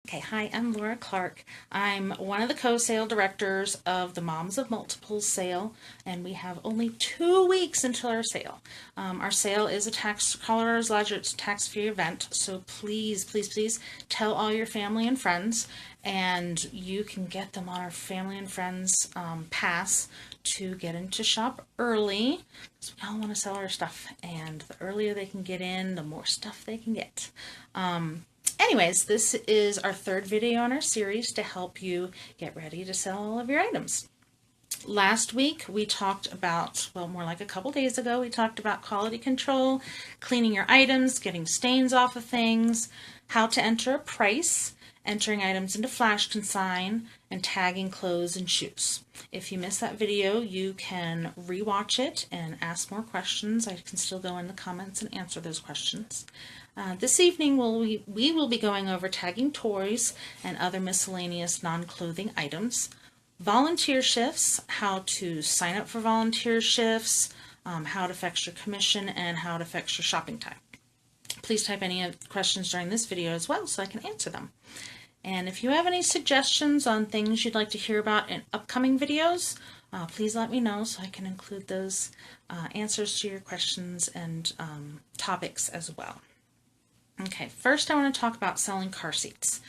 Okay, hi, I'm Laura Clark. I'm one of the co-sale directors of the Moms of Multiples sale, and we have only 2 weeks until our sale. Our sale is a Colorado's largest tax-free event, so please, please, please tell all your family and friends, and you can get them on our family and friends pass to get in to shop early, because we all want to sell our stuff, and the earlier they can get in, the more stuff they can get. Anyways, this is our third video in our series to help you get ready to sell all of your items. Last week we talked about, well, more like a couple days ago, we talked about quality control, cleaning your items, getting stains off of things, how to enter a price, entering items into flash consign, and tagging clothes and shoes. If you missed that video, you can rewatch it and ask more questions. I can still go in the comments and answer those questions. This evening we will be going over tagging toys and other miscellaneous non-clothing items, volunteer shifts, how to sign up for volunteer shifts, how to fix your commission, and how to fix your shopping time. Please type any questions during this video as well so I can answer them. And if you have any suggestions on things you'd like to hear about in upcoming videos, please let me know so I can include those answers to your questions and topics as well. Okay, first I want to talk about selling car seats.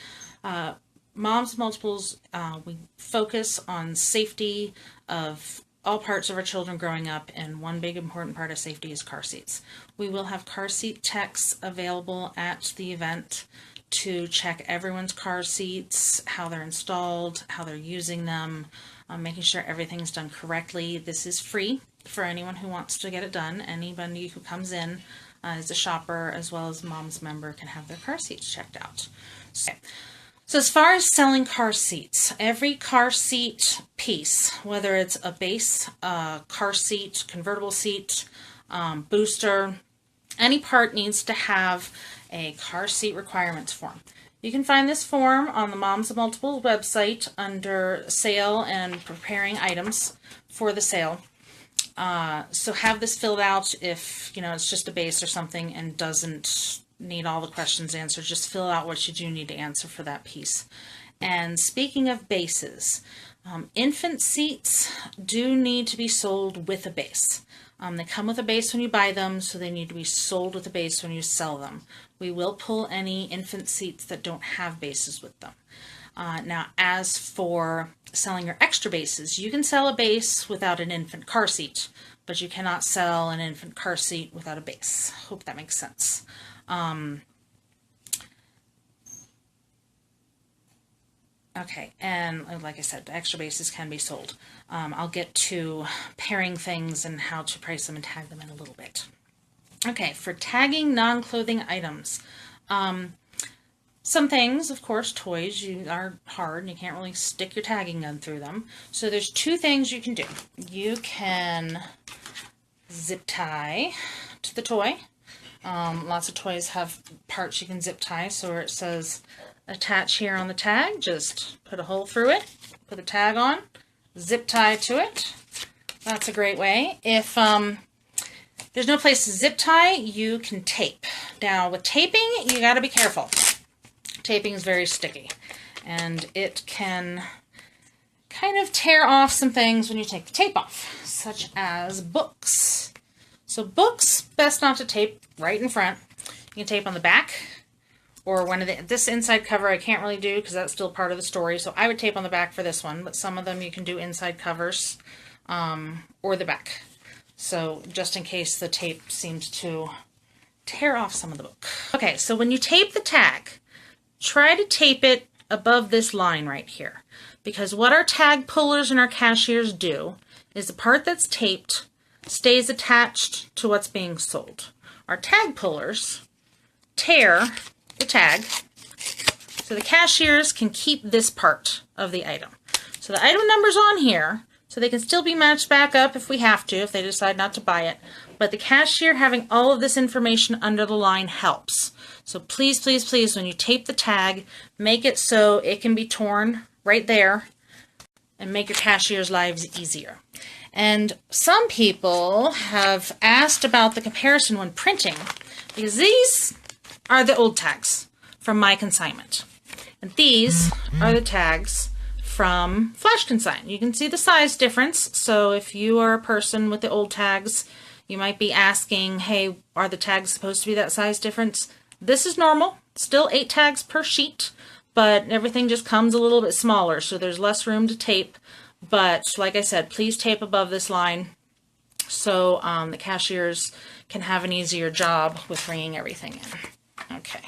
Moms of Multiples, we focus on safety of all parts of our children growing up, and one big important part of safety is car seats. We will have car seat techs available at the event to check everyone's car seats, how they're installed, how they're using them, making sure everything's done correctly. This is free for anyone who wants to get it done. Anybody who comes in as a shopper as well as a mom's member can have their car seats checked out. So as far as selling car seats, every car seat piece, whether it's a base car seat, convertible seat, booster, any part needs to have a car seat requirements form. You can find this form on the Moms of Multiples website under sale and preparing items for the sale. So have this filled out if, it's just a base or something and doesn't need all the questions answered. Just fill out what you do need to answer for that piece. And speaking of bases, infant seats do need to be sold with a base. They come with a base when you buy them, so they need to be sold with a base when you sell them. We will pull any infant seats that don't have bases with them. Now, as for selling your extra bases, you can sell a base without an infant car seat, but you cannot sell an infant car seat without a base. Hope that makes sense. Okay, and like I said, extra bases can be sold. I'll get to pairing things and how to price them and tag them in a little bit. Okay, for tagging non-clothing items. Some things, of course, toys are hard and you can't really stick your tagging gun through them. So there's two things you can do. You can zip tie to the toy. Lots of toys have parts you can zip tie, so where it says attach here on the tag, just put a hole through it, put the tag on, zip tie to it. That's a great way. If there's no place to zip tie, you can tape. Now with taping, you got to be careful. Taping is very sticky and it can kind of tear off some things when you take the tape off, such as books. So books, best not to tape right in front. You can tape on the back, or this inside cover I can't really do because that's still part of the story, so I would tape on the back for this one, but some of them you can do inside covers or the back. So just in case the tape seems to tear off some of the book. Okay, so when you tape the tag, try to tape it above this line right here, because what our tag pullers and our cashiers do is the part that's taped stays attached to what's being sold. Our tag pullers tear the tag so the cashiers can keep this part of the item. So the item number's on here, so they can still be matched back up if we have to, if they decide not to buy it. But the cashier having all of this information under the line helps. So please, please, please, when you tape the tag, make it so it can be torn right there and make your cashier's lives easier. And some people have asked about the comparison when printing, because these are the old tags from my consignment. And these are the tags from Flash Consign. You can see the size difference. So if you are a person with the old tags, you might be asking, hey, are the tags supposed to be that size difference? This is normal. Still 8 tags per sheet, but everything just comes a little bit smaller, so there's less room to tape. But like I said, please tape above this line so the cashiers can have an easier job with ringing everything in. Okay.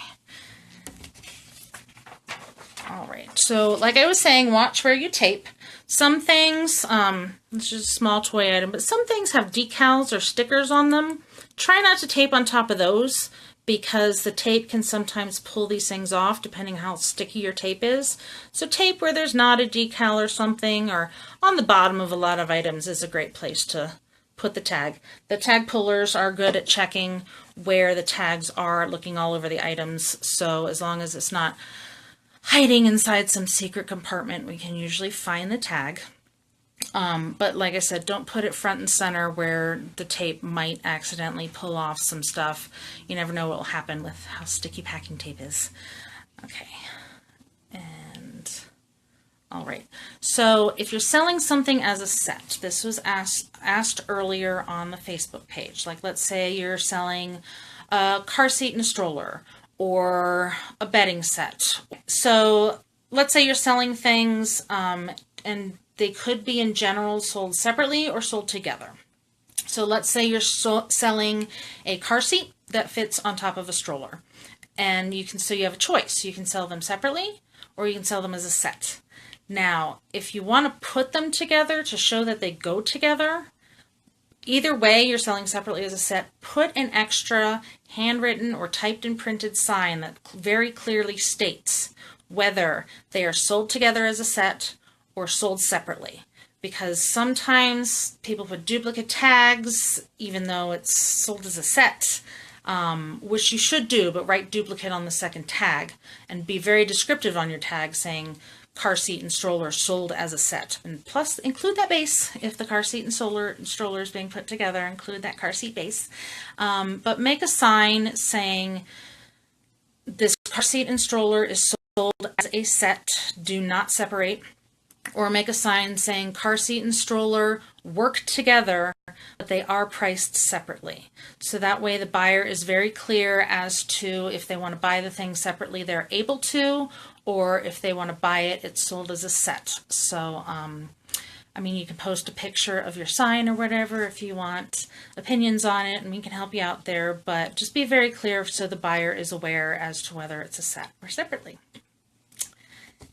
All right, so like I was saying, watch where you tape. Some things, it's just a small toy item, but some things have decals or stickers on them. Try not to tape on top of those because the tape can sometimes pull these things off depending how sticky your tape is. So tape where there's not a decal or something, or on the bottom of a lot of items is a great place to put the tag. The tag pullers are good at checking where the tags are, looking all over the items. So as long as it's not hiding inside some secret compartment, we can usually find the tag. But like I said, don't put it front and center where the tape might accidentally pull off some stuff. You never know what will happen with how sticky packing tape is. Okay, and all right. So if you're selling something as a set, this was asked earlier on the Facebook page. Like let's say you're selling a car seat and a stroller, or a bedding set. So let's say you're selling things and they could be in general sold separately or sold together. So let's say you're selling a car seat that fits on top of a stroller. And so you have a choice. You can sell them separately or you can sell them as a set. Now, if you want to put them together to show that they go together, either way, you're selling separately as a set, put an extra handwritten or typed and printed sign that very clearly states whether they are sold together as a set or sold separately. Because sometimes people put duplicate tags, even though it's sold as a set, which you should do, but write duplicate on the second tag and be very descriptive on your tag saying car seat and stroller sold as a set. And plus include that base. If the car seat and stroller is being put together, include that car seat base. But make a sign saying this car seat and stroller is sold as a set, do not separate. Or make a sign saying car seat and stroller work together, but they are priced separately. So that way the buyer is very clear as to if they want to buy the thing separately, they're able to, or if they want to buy it, it's sold as a set. So, I mean, you can post a picture of your sign or whatever if you want opinions on it, and we can help you out there, but just be very clear so the buyer is aware as to whether it's a set or separately.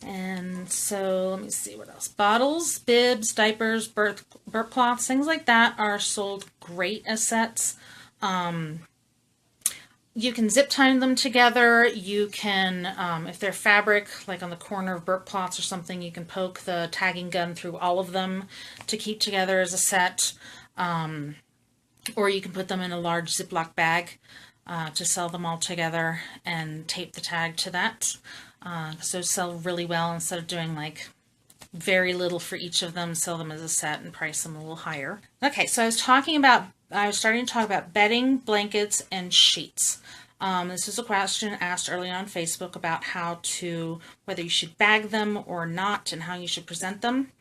And so let me see what else. Bottles, bibs, diapers, burp cloths, things like that are sold great as sets. You can zip tie them together. You can, if they're fabric, like on the corner of burp cloths or something, you can poke the tagging gun through all of them to keep together as a set. Or you can put them in a large Ziploc bag to sell them all together and tape the tag to that. So sell really well instead of doing like very little for each of them, sell them as a set and price them a little higher. Okay, so I was starting to talk about bedding, blankets, and sheets. This is a question asked early on Facebook about whether you should bag them or not and how you should present them.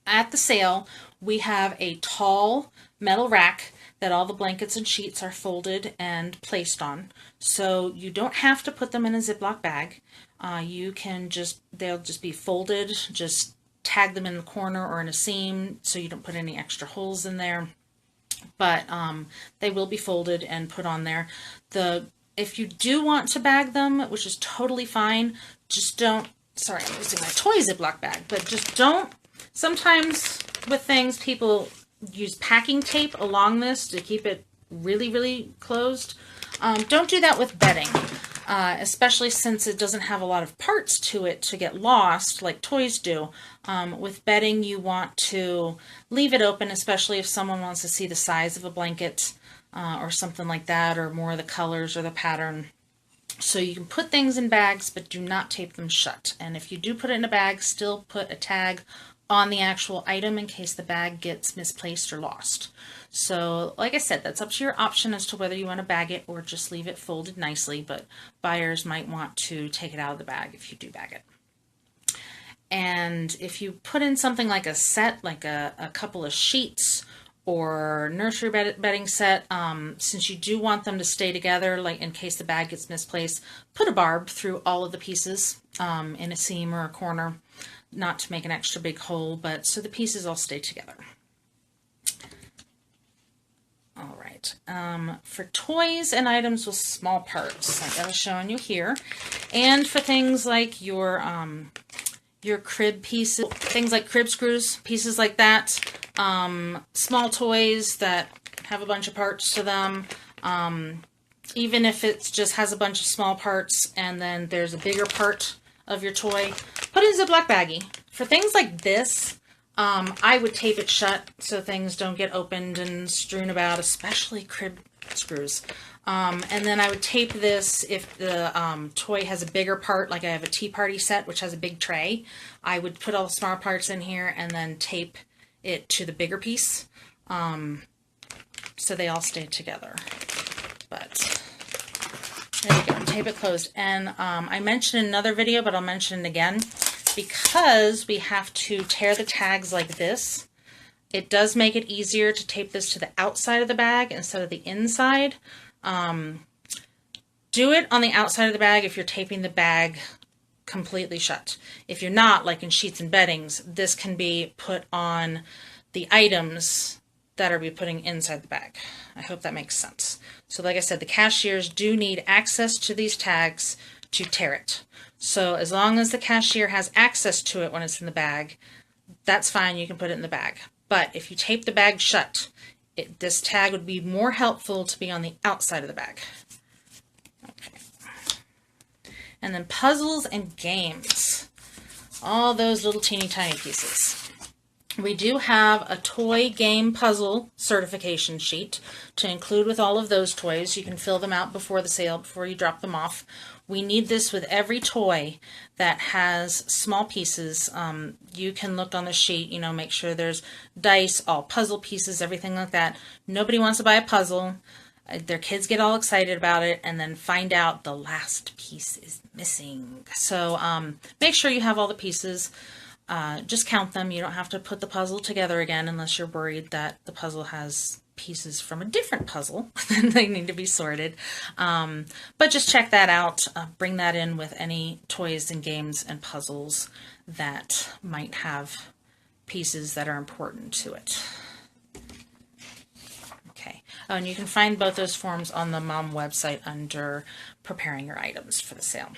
At the sale, we have a tall metal rack that all the blankets and sheets are folded and placed on. So you don't have to put them in a Ziploc bag. They'll just be folded, just tag them in the corner or in a seam so you don't put any extra holes in there. But they will be folded and put on there. If you do want to bag them, which is totally fine, just don't, sorry, I'm using my toy Ziploc bag, but just don't, sometimes with things people use packing tape along this to keep it really, really closed. Don't do that with bedding, especially since it doesn't have a lot of parts to it to get lost like toys do. With bedding, you want to leave it open, especially if someone wants to see the size of a blanket or something like that, or more of the colors or the pattern. So you can put things in bags, but do not tape them shut. And if you do put it in a bag, still put a tag on the actual item in case the bag gets misplaced or lost. So like I said, that's up to your option as to whether you want to bag it or just leave it folded nicely, but buyers might want to take it out of the bag if you do bag it. And if you put in something like a set, like a couple of sheets or nursery bedding set, since you do want them to stay together, like in case the bag gets misplaced, put a barb through all of the pieces in a seam or a corner, not to make an extra big hole, but so the pieces all stay together. All right, for toys and items with small parts, like I was showing you here, and for things like your crib pieces, things like crib screws, pieces like that, small toys that have a bunch of parts to them, even if it just has a bunch of small parts and then there's a bigger part of your toy, put it in a Ziploc baggie. For things like this, I would tape it shut so things don't get opened and strewn about, especially crib screws. And then I would tape this if the toy has a bigger part, like I have a tea party set, which has a big tray. I would put all the small parts in here and then tape it to the bigger piece so they all stay together. But there you go, tape it closed. And I mentioned in another video, but I'll mention it again, because we have to tear the tags like this. It does make it easier to tape this to the outside of the bag instead of the inside. Do it on the outside of the bag if you're taping the bag completely shut. If you're not, like in sheets and beddings, this can be put on the items that are be putting inside the bag. I hope that makes sense. So like I said, the cashiers do need access to these tags to tear it. So as long as the cashier has access to it when it's in the bag, that's fine, you can put it in the bag. But if you tape the bag shut, this tag would be more helpful to be on the outside of the bag. Okay. And then puzzles and games. All those little teeny tiny pieces. We do have a toy game puzzle certification sheet to include with all of those toys. You can fill them out before the sale, before you drop them off. We need this with every toy that has small pieces. You can look on the sheet, you know, make sure there's dice, all puzzle pieces, everything like that. Nobody wants to buy a puzzle. Their kids get all excited about it and then find out the last piece is missing. So make sure you have all the pieces. Just count them. You don't have to put the puzzle together again unless you're worried that the puzzle has pieces from a different puzzle and they need to be sorted. But just check that out. Bring that in with any toys and games and puzzles that might have pieces that are important to it. Okay. Oh, and you can find both those forms on the Mom website under preparing your items for the sale.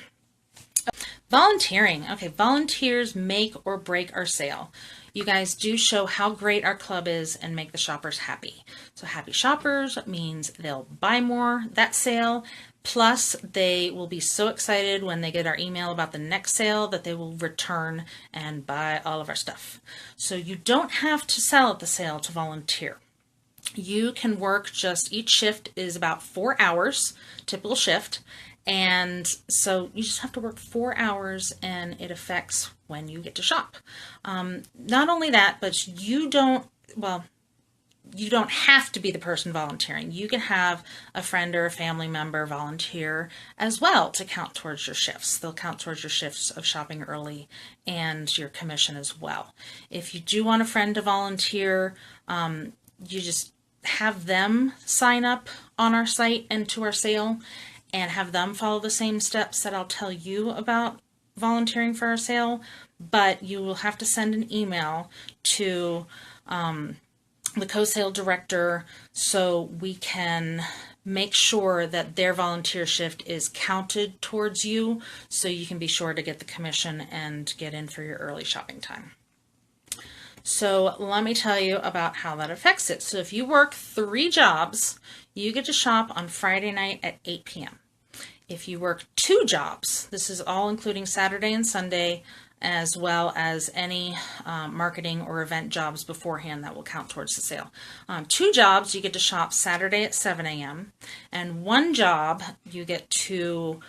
Volunteering. Okay, volunteers make or break our sale. You guys do show how great our club is and make the shoppers happy. So happy shoppers means they'll buy more that sale, plus they will be so excited when they get our email about the next sale that they will return and buy all of our stuff. So you don't have to sell at the sale to volunteer. You can work just, each shift is about 4 hours, typical shift. And so you just have to work 4 hours and it affects when you get to shop. Not only that, but you don't have to be the person volunteering. You can have a friend or a family member volunteer as well to count towards your shifts. They'll count towards your shifts of shopping early and your commission as well. If you do want a friend to volunteer, you just have them sign up on our site and to our sale and have them follow the same steps that I'll tell you about volunteering for our sale, but you will have to send an email to the co-sale director so we can make sure that their volunteer shift is counted towards you so you can be sure to get the commission and get in for your early shopping time. So let me tell you about how that affects it. So if you work 3 jobs, you get to shop on Friday night at 8 p.m. If you work 2 jobs, this is all including Saturday and Sunday, as well as any marketing or event jobs beforehand that will count towards the sale. 2 jobs, you get to shop Saturday at 7 a.m. and 1 job, you get to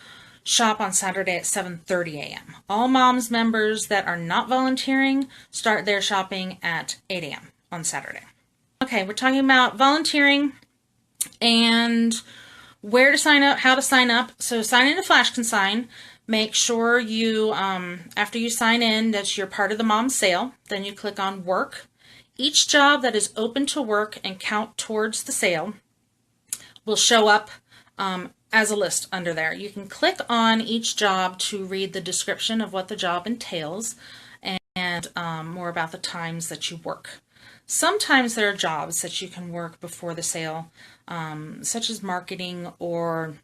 shop on Saturday at 7:30 a.m. All moms members that are not volunteering start their shopping at 8 a.m. on Saturday. Okay, we're talking about volunteering and where to sign up, how to sign up. So sign into Flash Consign. Make sure you, after you sign in, that you're part of the mom sale. Then you click on work. Each job that is open to work and count towards the sale will show up as a list under there. You can click on each job to read the description of what the job entails and more about the times that you work. Sometimes there are jobs that you can work before the sale, such as marketing or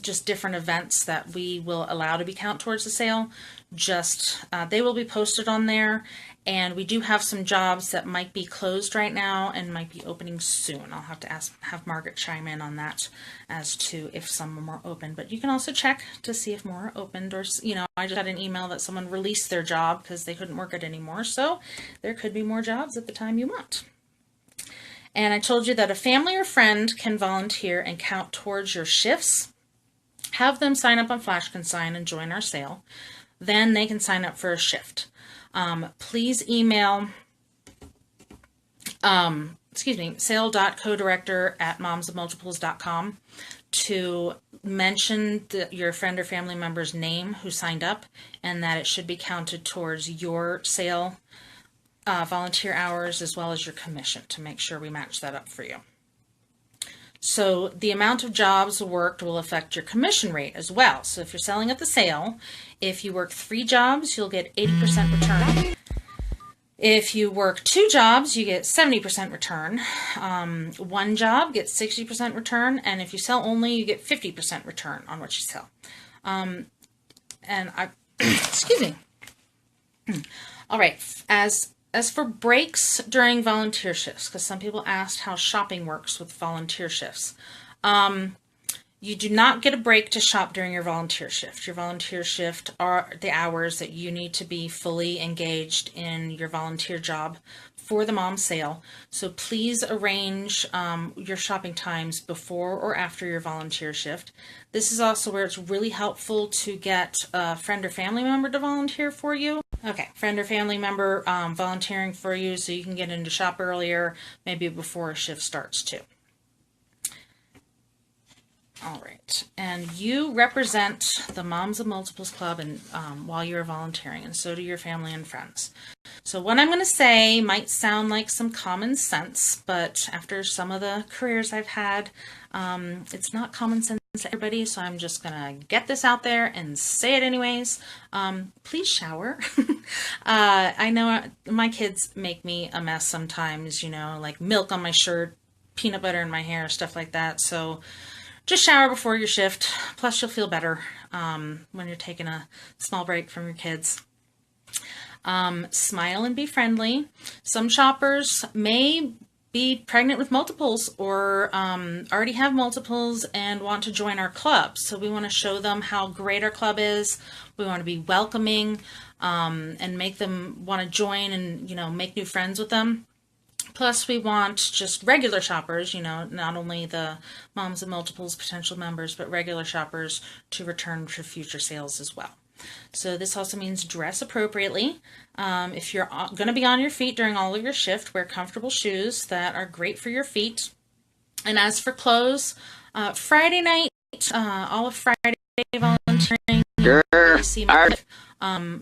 just different events that we will allow to be count towards the sale. They will be posted on there, and we do have some jobs that might be closed right now and might be opening soon. I'll have to have Margaret chime in on that as to if some are more open, but you can also check to see if more are opened, or, I just got an email that someone released their job because they couldn't work it anymore, so there could be more jobs at the time you want. And I told you that a family or friend can volunteer and count towards your shifts. Have them sign up on Flash Consign and join our sale. Then they can sign up for a shift. Please email sale.codirector@mothersofmultiples.com to mention your friend or family member's name who signed up, and that it should be counted towards your sale volunteer hours as well as your commission, to make sure we match that up for you. So the amount of jobs worked will affect your commission rate as well. So if you're selling at the sale, if you work 3 jobs, you'll get 80% return. If you work 2 jobs, you get 70% return. 1 job gets 60% return, and if you sell only, you get 50% return on what you sell. Excuse me. All right, as for breaks during volunteer shifts, because some people asked how shopping works with volunteer shifts. You do not get a break to shop during your volunteer shift. Your volunteer shift are the hours that you need to be fully engaged in your volunteer job for the mom sale. So please arrange your shopping times before or after your volunteer shift. This is also where it's really helpful to get a friend or family member to volunteer for you. Okay, friend or family member volunteering for you so you can get in to shop earlier, maybe before a shift starts too. All right, and you represent the Moms of Multiples Club and while you're volunteering, and so do your family and friends. So what I'm going to say might sound like some common sense, but after some of the careers I've had, it's not common sense to everybody, so I'm just going to get this out there and say it anyways. Please shower. I know my kids make me a mess sometimes, like milk on my shirt, peanut butter in my hair, stuff like that, so just shower before your shift, plus you'll feel better when you're taking a small break from your kids. Smile and be friendly. Some shoppers may be pregnant with multiples or already have multiples and want to join our club. So we want to show them how great our club is. We want to be welcoming and make them want to join and, make new friends with them. Plus, we want just regular shoppers, not only the Moms of Multiples potential members, but regular shoppers to return for future sales as well. So this also means dress appropriately. If you're going to be on your feet during all of your shift, wear comfortable shoes that are great for your feet. And as for clothes, Friday night, all of Friday volunteering,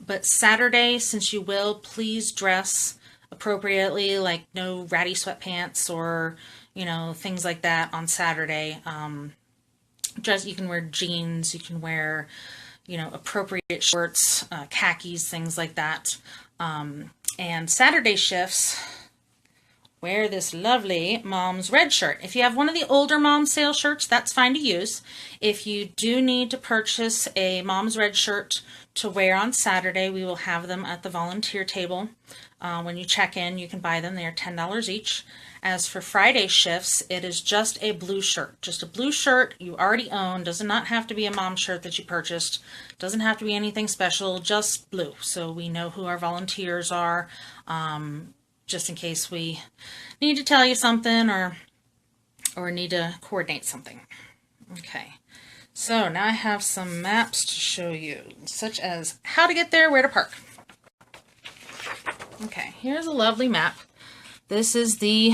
but Saturday, since you will, please dress appropriately, like no ratty sweatpants or things like that on Saturday. You can wear jeans, you can wear appropriate shorts, khakis, things like that. And Saturday shifts, wear this lovely mom's red shirt. If you have one of the older mom sale shirts, that's fine to use. If you do need to purchase a mom's red shirt to wear on Saturday, we will have them at the volunteer table. When you check in, you can buy them. They are $10 each. As for Friday shifts, it is just a blue shirt. Just a blue shirt you already own. Does not have to be a mom shirt that you purchased. Doesn't have to be anything special, just blue. So we know who our volunteers are, just in case we need to tell you something or need to coordinate something. Okay. So now I have some maps to show you, such as how to get there, where to park. Okay, here's a lovely map. This is the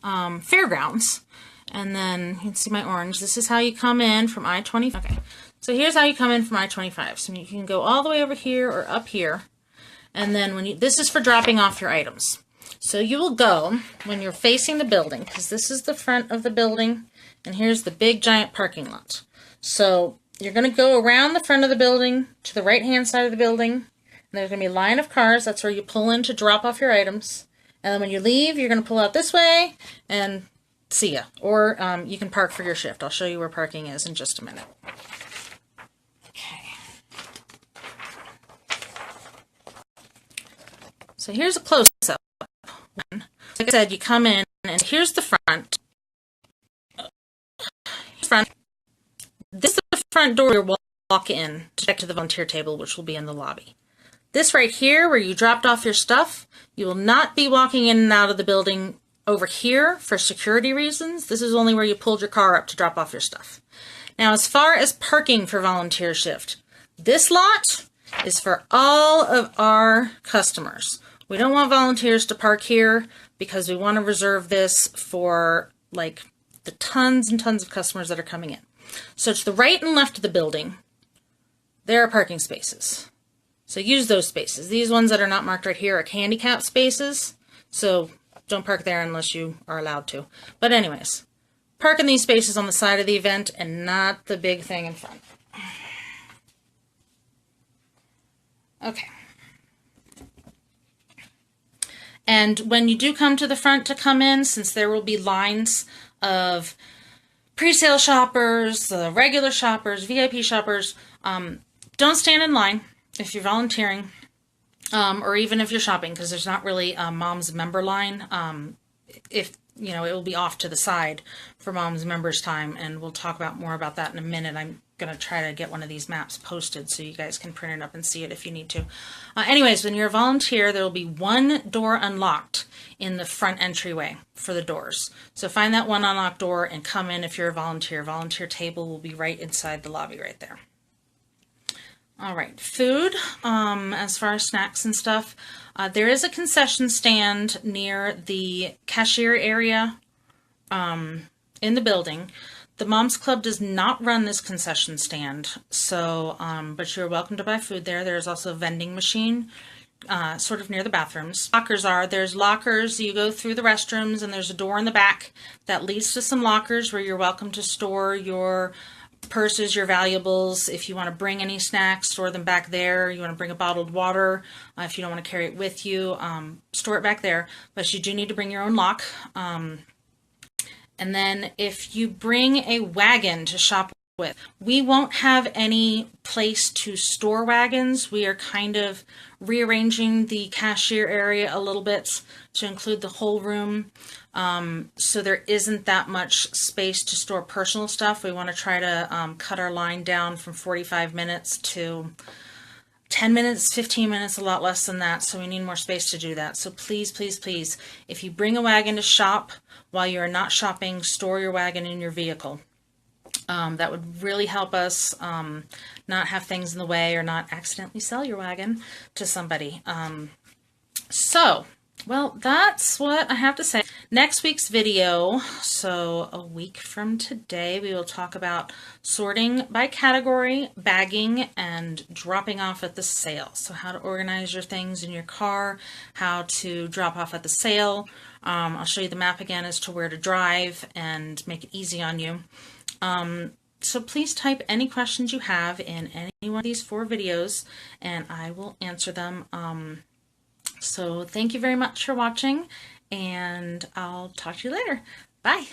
fairgrounds. And then you can see my orange. This is how you come in from I-25. Okay, so here's how you come in from I-25. So you can go all the way over here or up here. And then when this is for dropping off your items. So you will go when you're facing the building, because this is the front of the building, and here's the big giant parking lot. So you're going to go around the front of the building to the right-hand side of the building, and there's going to be a line of cars. That's where you pull in to drop off your items. And then when you leave, you're going to pull out this way and see ya. Or you can park for your shift. I'll show you where parking is in just a minute. Okay. So here's a close-up. Like I said, you come in, and here's the front. This is the front door you walk in to check to the volunteer table, which will be in the lobby. This right here, where you dropped off your stuff, you will not be walking in and out of the building over here for security reasons. This is only where you pulled your car up to drop off your stuff. Now, as far as parking for volunteer shift, this lot is for all of our customers. We don't want volunteers to park here because we want to reserve this for like the tons and tons of customers that are coming in. So to the right and left of the building, there are parking spaces. So use those spaces. These ones that are not marked right here are handicap spaces. So don't park there unless you are allowed to. But anyways, park in these spaces on the side of the event and not the big thing in front. Okay. And when you do come to the front to come in, since there will be lines of pre-sale shoppers, regular shoppers, VIP shoppers, don't stand in line if you're volunteering, or even if you're shopping, because there's not really a mom's member line. If you know, it will be off to the side for mom's members time, and we'll talk more about that in a minute. I'm going to try to get one of these maps posted so you guys can print it up and see it if you need to. Anyways, when you're a volunteer, there will be one door unlocked in the front entryway for the doors. So find that one unlocked door and come in if you're a volunteer. Volunteer table will be right inside the lobby right there. All right, food, as far as snacks and stuff, there is a concession stand near the cashier area in the building. The Moms Club does not run this concession stand, so but you're welcome to buy food there. There's also a vending machine sort of near the bathrooms. There's lockers. You go through the restrooms, and there's a door in the back that leads to some lockers where you're welcome to store your purses, your valuables. If you want to bring any snacks, store them back there. You want to bring a bottled water. If you don't want to carry it with you, store it back there. But you do need to bring your own lock. And then if you bring a wagon to shop with, we won't have any place to store wagons. We are kind of rearranging the cashier area a little bit to include the whole room. So there isn't that much space to store personal stuff. We want to try to cut our line down from 45 minutes to 10 minutes, 15 minutes, a lot less than that. So we need more space to do that. So please, please, please, if you bring a wagon to shop while you're not shopping, store your wagon in your vehicle. That would really help us not have things in the way or not accidentally sell your wagon to somebody. Well, that's what I have to say. Next week's video, so a week from today, we will talk about sorting by category, bagging, and dropping off at the sale. So how to organize your things in your car, how to drop off at the sale. I'll show you the map again as to where to drive and make it easy on you. So please type any questions you have in any one of these 4 videos, and I will answer them. So thank you very much for watching, and I'll talk to you later. Bye.